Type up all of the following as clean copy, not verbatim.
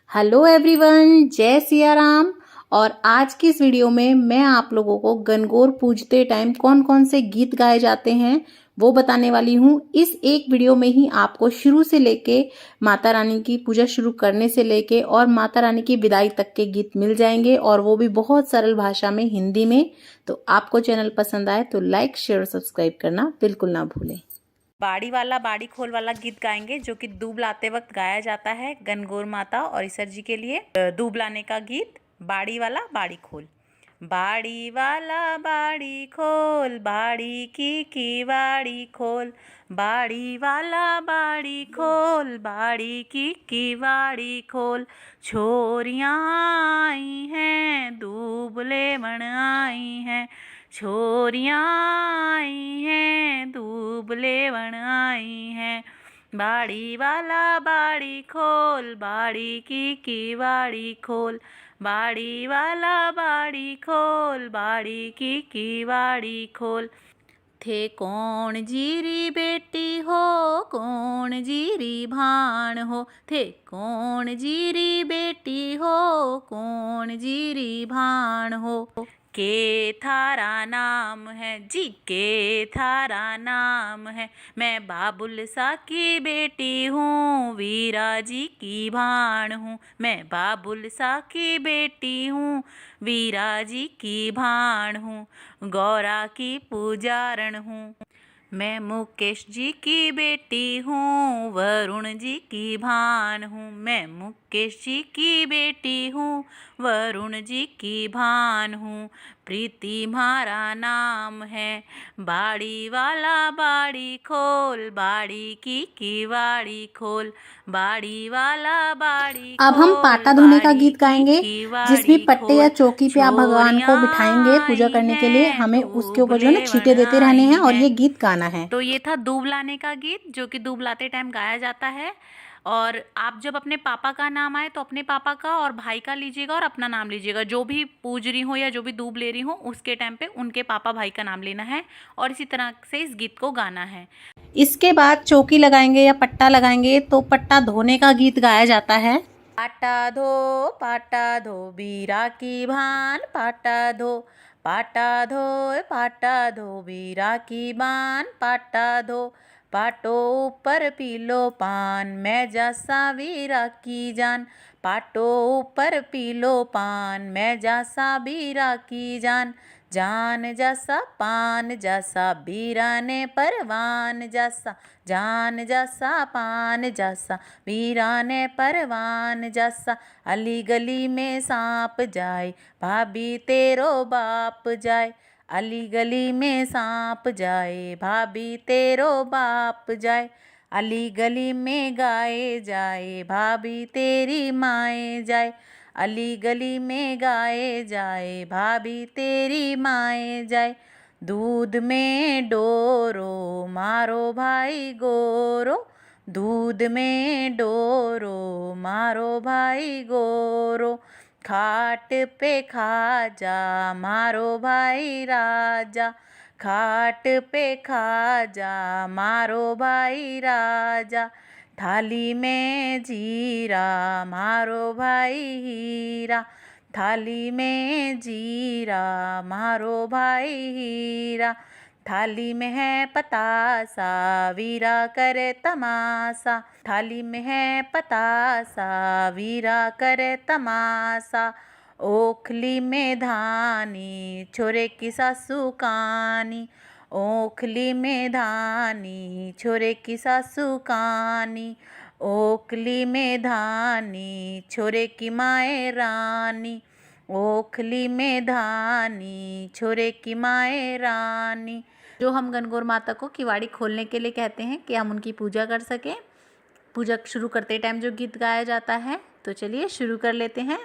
Hello everyone, जय सिया राम। और आज की इस वीडियो में मैं आप लोगों को गणगौर पूजते टाइम कौन कौन से गीत गाए जाते हैं वो बताने वाली हूँ। इस एक वीडियो में ही आपको शुरू से लेके माता रानी की पूजा शुरू करने से लेके और माता रानी की विदाई तक के गीत मिल जाएंगे, और वो भी बहुत सरल भाषा में, हिंदी में। तो आपको चैनल पसंद आए तो लाइक, शेयर और सब्सक्राइब करना बिल्कुल ना भूलें। बाड़ी वाला बाड़ी खोल वाला गीत गाएंगे, जो कि दूब लाते वक्त गाया जाता है गणगौर माता और ईसर जी के लिए। दूब लाने का गीत, बाड़ी वाला बाड़ी खोल। बाड़ी वाला बाड़ी खोल, बाड़ी की बाड़ी खोल। बाड़ी वाला बाड़ी खोल, बाड़ी की बाड़ी खोल। छोरियाँ आई हैं, दूब लेवन आई हैं। छोरियाँ आई हैं, दूब लेवन आई हैं। बाड़ी वाला बाड़ी खोल, बाड़ी की बाड़ी खोल। बाड़ी वाला बाड़ी खोल, बाड़ी की बाड़ी खोल। थे कौन जीरी बेटी हो, कौन जीरी भाण हो। थे कौन जीरी बेटी हो, कौन जीरी भाण हो। के थारा नाम है जी, के थारा नाम है। मैं बाबुल सा की बेटी हूँ, वीरा जी की भाण हूँ। मैं बाबुल सा की बेटी हूँ, वीरा जी की भाण हूँ। गौरा की पूजारण हूँ। मैं मुकेश जी की बेटी हूँ, वरुण जी की भान हूँ। मैं मुकेश जी की बेटी हूँ, वरुण जी की भान हूँ। प्रीति हमारा नाम है, बाड़ी वाला बाड़ी खोल, बाड़ी की बाड़ी खोल। बाड़ी वाला बाड़ी खोल। अब हम पाटा धोने का गीत गाएंगे, जिसमें पट्टे या चौकी पे आप भगवान को बिठाएंगे पूजा करने के लिए। हमें उसके ऊपर जो है ना छींटे देते रहने हैं और ये गीत गाना है। तो ये था दूब लाने का गीत, जो कि दूब लाते टाइम गाया जाता है। और आप जब अपने पापा का नाम आए तो अपने पापा का और भाई का लीजिएगा और अपना नाम लीजिएगा। जो भी पूज रही हो या जो भी दूब ले रही हो, उसके टाइम पे उनके पापा भाई का नाम लेना है और इसी तरह से इस गीत को गाना है। इसके बाद चौकी लगाएंगे या पट्टा लगाएंगे, तो पट्टा धोने का गीत गाया जाता है। पाटा धो बीरा की भान, पाटा धो। पाटा धो बीरा की बान, पाटा धो। पाटो ऊपर पीलो पान, मैं जासा वीरा की जान। पाटो ऊपर पीलो पान, मैं जासा वीरा की जान। जान जैसा पान जैसा, बीरा ने परवान जैसा। जान जैसा पान जैसा, बीरा ने परवान जैसा। अली गली में सांप जाए, भाभी तेरो बाप जाए। अली गली में सांप जाए, भाभी तेरो बाप जाए। अली गली में गाए जाए, भाभी तेरी माए जाए। अली गली में गाए जाए, भाभी तेरी माए जाए। दूध में डोरो, मारो भाई गोरो। दूध में डोरो, मारो भाई गोरो। खाट पे खाजा, मारो भाई राजा। खाट पे खाजा, मारो भाई राजा। थाली में जीरा, मारो भाई हीरा। थाली में जीरा, मारो भाई हीरा। थाली में है पतासा, वीरा करे तमाशा। थाली में है पतासा, वीरा करे तमाशा। ओखली में धानी, छोरे की सासू कानी। ओखली में धानी, छोरे की सासू कानी। ओखली में धानी, छोरे की माए रानी। ओखली में धानी, छोरे की माए रानी। जो हम गणगौर माता को किवाड़ी खोलने के लिए कहते हैं कि हम उनकी पूजा कर सकें। पूजा शुरू करते टाइम जो गीत गाया जाता है, तो चलिए शुरू कर लेते हैं।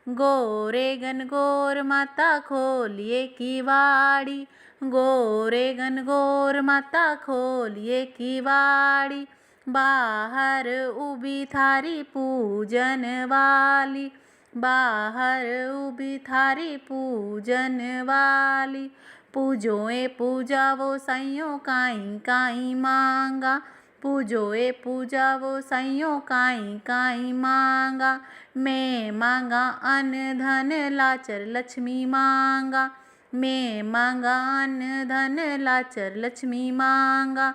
गोरे गणगौर माता खोलिए किवाड़ी। गोरे गणगौर माता खोलिए किवाड़ी। बाहर उभी थारी पूजन वाली। बाहर उभी थारी पूजन वाली। पूजोए पूजा वो साइयों काई काई मांगा। पूजो ए पूजा वो सैयो काई काई मांगा, मैं मांगा अन्न धन लाचर लक्ष्मी मांगा, मैं मांगा अन्न धन लाचर लक्ष्मी मांगा।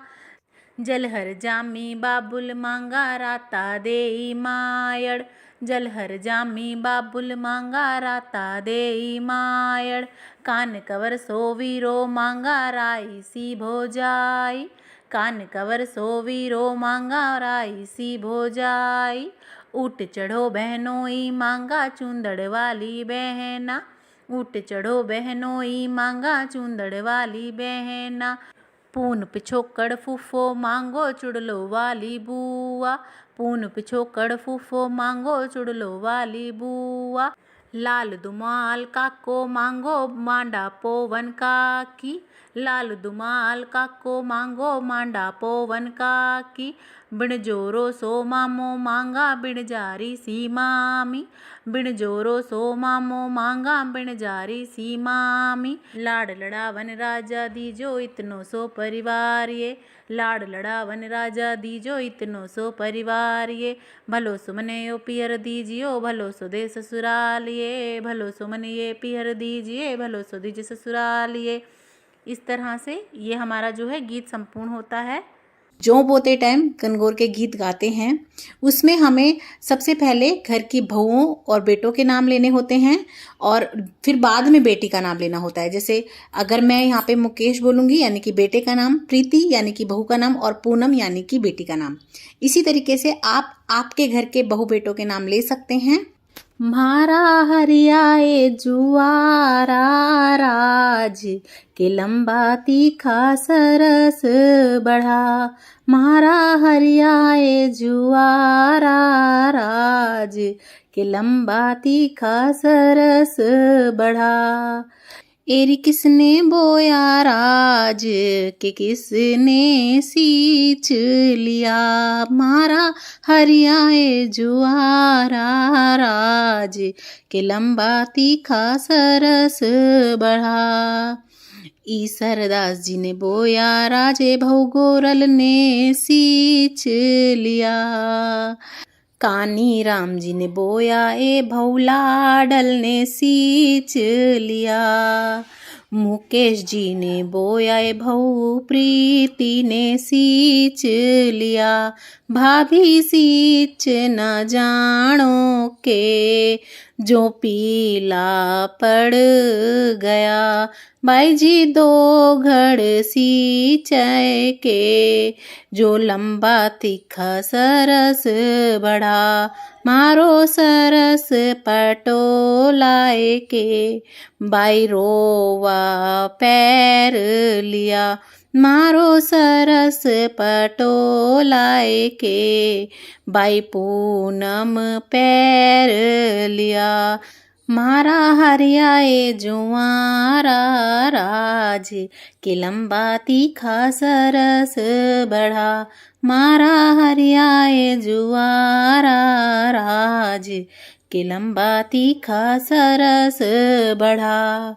जलहर जामी बाबुल मांगा राता देई मायड़, जलहर जामी बाबुल मांगा राता देई मायड़। कान कवर सो वीरो मांगा राई सी भोजाई, कान कवर सो वीरो मांगा राई सी भोजाई। ऊट चढ़ो बहनोई मांगा चूंदड़ वाली बहना, ऊट चढ़ो बहनोई मांगा चूंदड़ वाली बहना। पून पिछोकड़ फूफो मांगो चुड़लो वाली बुआ, पून पिछोकड़ फूफो मांगो चुड़लो वाली बुआ। लाल दुमाल काको मांगो मांडा पोवन काकी, लाल दुमाल काको मांगो मांडा पोवन काकी। बिन जोरो सो मामो मांगा बिन जारी सी मामी, बिन जोरो सो मामो मांगा बिन जारी सी मामी। लाड़ लड़ावन राजा दीजो इतनो सो परिवार ये, लाड़ लड़ावन राजा दीजो इतनो सो परिवार ये। भलो सुमने यो पियर दीजियो भलो सो दे ससुराल ये, भलो सुमन ये पियर दीजिए भलो सो दीजिए ससुराल ये। इस तरह से ये हमारा जो है गीत संपूर्ण होता है। जौ बोते टाइम गणगौर के गीत गाते हैं उसमें हमें सबसे पहले घर की बहुओं और बेटों के नाम लेने होते हैं और फिर बाद में बेटी का नाम लेना होता है। जैसे अगर मैं यहाँ पे मुकेश बोलूँगी यानी कि बेटे का नाम, प्रीति यानी कि बहू का नाम और पूनम यानी कि बेटी का नाम। इसी तरीके से आप आपके घर के बहू बेटों के नाम ले सकते हैं। म्हारा हरियाए जुआरा राज के लंबा तीखा सरस बढ़ा, म्हारा हरियाए जुआरा राज के लंबा तीखा सरस बढ़ा। एरी किसने बोया राज के किसने सींच लिया, म्हारा हरियाए जुआरा राज के लंबा तीखा सरस बढ़ा। ईसरदास जी ने बोया राजे भऊ गोरल ने सींच लिया, कानी राम जी ने बोया ए भौलाडल ने सींच लिया। मुकेश जी ने बोया ए भऊ प्रीति ने सींच लिया, भाभी सींच न जानो के जो पीला पड़ गया, भाई जी दो घड़ सींचे के जो लंबा तीखा सरस बढ़ा, मारो सरस पटोलाए के बाई रोवा पैर लिया, मारो सरस पटोलाए के बाई पूनम पैर लिया। म्हारा हरियाए जुआरा राज के लंबा तीखा सरस बढ़ा, म्हारा हरियाए जुआरा राज के लंबा तीखा सरस बढ़ा।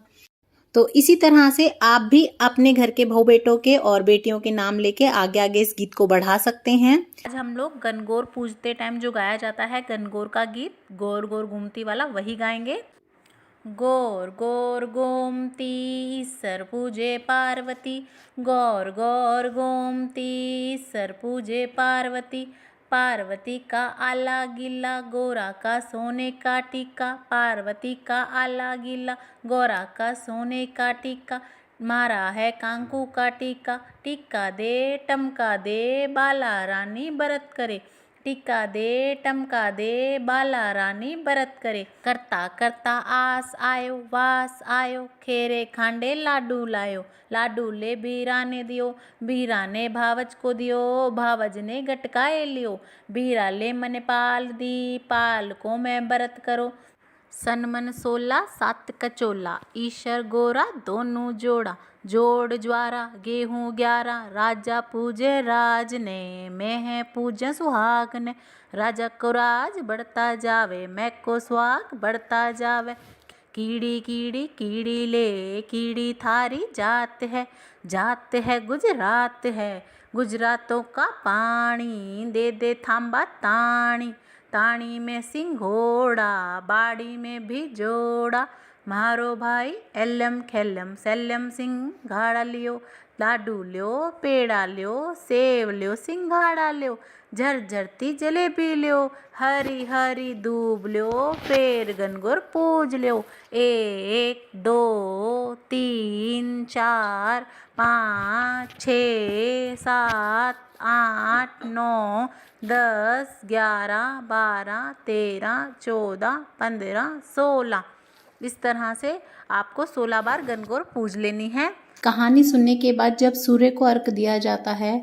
तो इसी तरह से आप भी अपने घर के बहू बेटों के और बेटियों के नाम लेके आगे आगे इस गीत को बढ़ा सकते हैं। आज हम लोग गणगौर पूजते टाइम जो गाया जाता है गणगौर का गीत गौर गौर घूमती वाला वही गाएंगे। गौर गौर गोमती ईश्वर पूजे पार्वती, गौर गौर गोमती ईश्वर पूजे पार्वती, पार्वती का आला गिला गोरा का सोने का टीका, पार्वती का आला गिला गोरा का सोने का टीका, मारा है कांकू का टीका, टीका दे टमका दे बाला रानी बरत करे, टीका दे टमका दे बाला रानी बरत करे। करता करता आस आयो वास आयो, खेरे खांडे लाडू लायो, लाडू ले बीरा ने दियो, बीरा ने भावज को दियो, भावज ने गटकाए लियो, बीरा ले मने पाल दी, पाल को मैं बरत करो। सन मन 16 सात कचोला, ईशर गोरा दोनों जोड़ा, जोड़ ज्वारा गेहूँ 11, राजा पूजे राज ने, मैं है पूजा सुहाग ने, राजा को राज बढ़ता जावे, मैं को सुहाग बढ़ता जावे। कीड़ी कीड़ी कीड़ी ले कीड़ी थारी जात है, जात है गुजरात है, गुजरातों का पानी दे दे थांबा ताणी, ताणी में सिंघोड़ा बाड़ी में भी जोड़ा। मारो भाई एलम खेलम सेलम सिंघाड़ा लियो, लाडू लियो पेड़ा लियो सेव लियो सिंघाड़ा लियो, झरझरती जलेबी लियो हरी हरी दूब लियो फिर गनगौर पूज लियो। 1 2 3 4 5 6 7 8 9 10 11 12 13 14 15 16। इस तरह से आपको 16 बार गनगौर पूज लेनी है। कहानी सुनने के बाद जब सूर्य को अर्घ दिया जाता है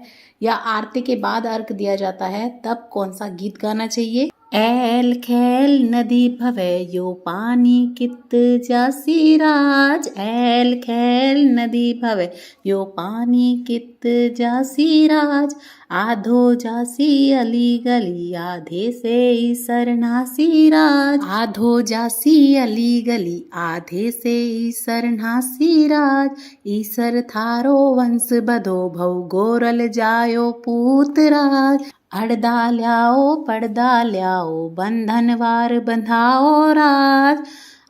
या आरती के बाद अर्घ दिया जाता है तब कौन सा गीत गाना चाहिए? ऐल खैल नदी भवे यो पानी कित जासी राज, ऐल खैल नदी भवे यो पानी कित जासी राज। आधो जासी अली गली आधे से सरनासी राज, आधो जासी अली गली आधे से सरनासी राज। ईसर थारो वंश बधो भव गोरल जायो पूत राज। अड़दा ल्याओ पड़दा ल्याओ बंधन वार बंधाओ राज,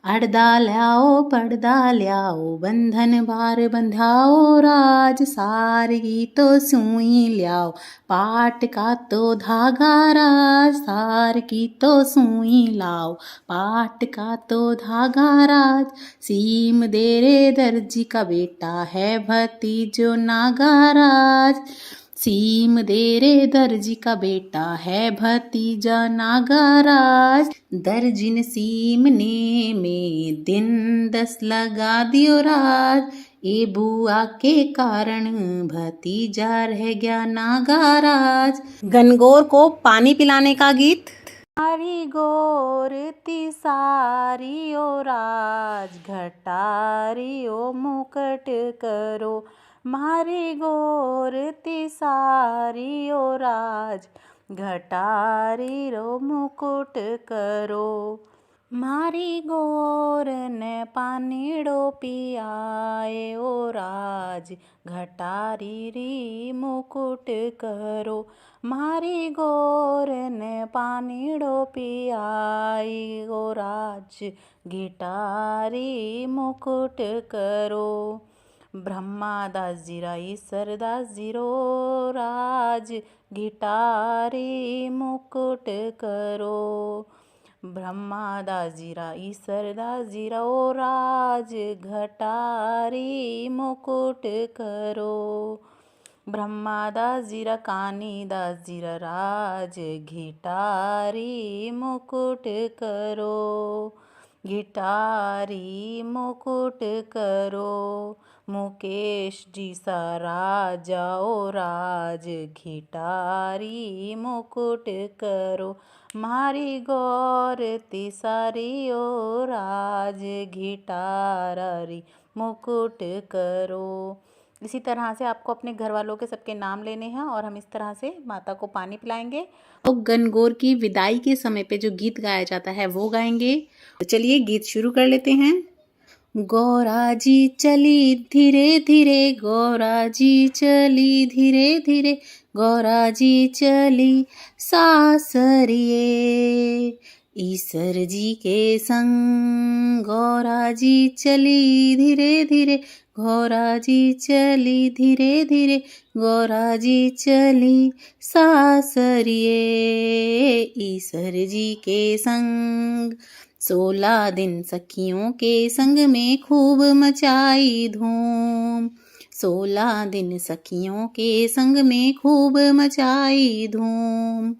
अड़दा ल्याओ पड़दा ल्याओ बंधन वार बंधाओ राज। सार की तो सुई ल्याओ पाट का तो धागा राज, सार की तो सुई लाओ पाट का तो धागा राज। सीम देरे दर्जी का बेटा है भतीजो नागा राज, सीम देरे दर्जी का बेटा है भतीजा नागाराज। दर्जिन सीम ने में दिन 10 लगा दियो राज, ए बुआ के कारण भतीजा रह गया नागाराज। गनगौर को पानी पिलाने का गीत। मारी गोर तिसारी ओ राज, घटारी ओ मुकट करो। मारी गोर तिसारी ओ राज, घटारी रो मुकुट करो। मारी गोर ने पानीड़ो पियाए ओ राज, घटारी री मुकुट करो। मारी गोर ने पानीड़ो पियाई ओ राज, घटारी मुकुट करो। ब्रह्मादास जीरा ईसरदास जीरो राज, घटारी मुकुट करो। ब्रह्मादास जीरा ईसरदास जीरा ओ राज, घटारी मुकुट करो। ब्रह्मादास जीरा कानीदास जीरा राज, घटारी मुकुट करो। घटारी मुकुट करो। मुकेश जी सा राजा ओ राज, घटारी मुकुट करो। मारी गौर तिसारी ओ राज, घटारी मुकुट करो। इसी तरह से आपको अपने घर वालों के सबके नाम लेने हैं और हम इस तरह से माता को पानी पिलाएंगे। तो गनगौर की विदाई के समय पे जो गीत गाया जाता है वो गाएंगे। तो चलिए गीत शुरू कर लेते हैं। गौरा जी चली धीरे धीरे, गौरा जी चली धीरे धीरे, गौरा जी चली सासरिए ईसर जी के संग। गौरा जी चली धीरे धीरे, गौरा जी चली धीरे धीरे, गौरा जी चली सासरिए ईसर जी के संग। 16 दिन सखियों के संग में खूब मचाई धूम, 16 दिन सखियों के संग में खूब मचाई धूम।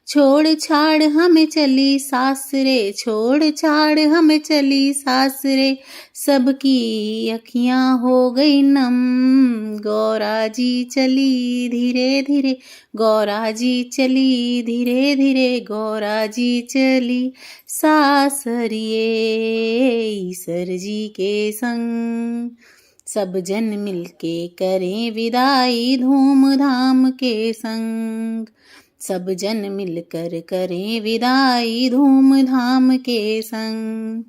छोड़ छाड़ हमें चली सासरे, छोड़ छाड़ हमें चली सासरे, सबकी अखियां हो गई नम। गौरा जी चली धीरे धीरे, गौरा जी चली धीरे धीरे, गौरा जी चली सासरिए ईसर जी के संग। सब जन मिलके करें विदाई धूमधाम के संग, सब जन मिलकर करें विदाई धूमधाम के संग।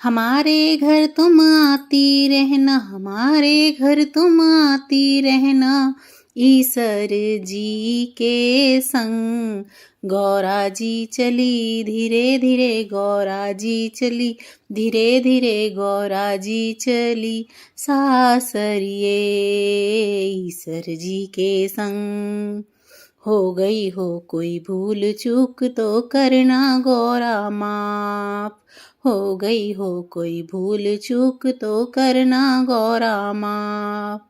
हमारे घर तुम आती रहना, हमारे घर तुम आती रहना, ईसर जी के संग गौरा जी चली धीरे धीरे, गौरा जी चली धीरे धीरे, गौरा जी चली सासरिए ईसर जी के संग। हो गई हो कोई भूल चूक तो करना गौरा माफ, हो गई हो कोई भूल चूक तो करना गौरा माफ।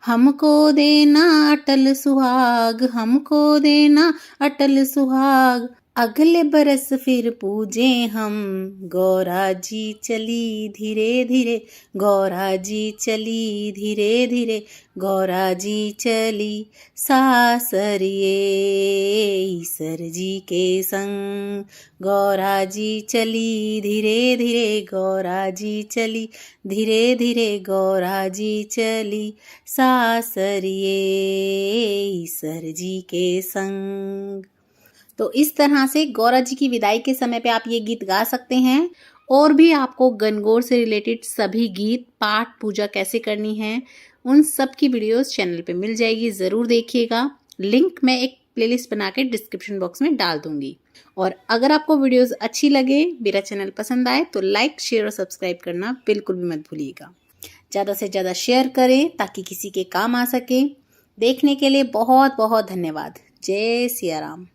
हमको देना अटल सुहाग, हमको देना अटल सुहाग, अगले बरस फिर पूजे हम। गौरा जी चली धीरे धीरे, गौरा जी चली धीरे धीरे, गौरा जी चली सासरिए ईसर जी के संग। गौरा जी चली धीरे धीरे, गौरा जी चली धीरे धीरे, गौरा जी चली सासरिए ईसर जी के संग। तो इस तरह से गौरा जी की विदाई के समय पे आप ये गीत गा सकते हैं। और भी आपको गणगौर से रिलेटेड सभी गीत, पाठ, पूजा कैसे करनी है, उन सब की वीडियोस चैनल पे मिल जाएगी, ज़रूर देखिएगा। लिंक मैं एक प्लेलिस्ट बना के डिस्क्रिप्शन बॉक्स में डाल दूंगी। और अगर आपको वीडियोस अच्छी लगे, मेरा चैनल पसंद आए तो लाइक, शेयर और सब्सक्राइब करना बिल्कुल भी मत भूलिएगा। ज़्यादा से ज़्यादा शेयर करें ताकि किसी के काम आ सके। देखने के लिए बहुत बहुत धन्यवाद। जय सिया राम।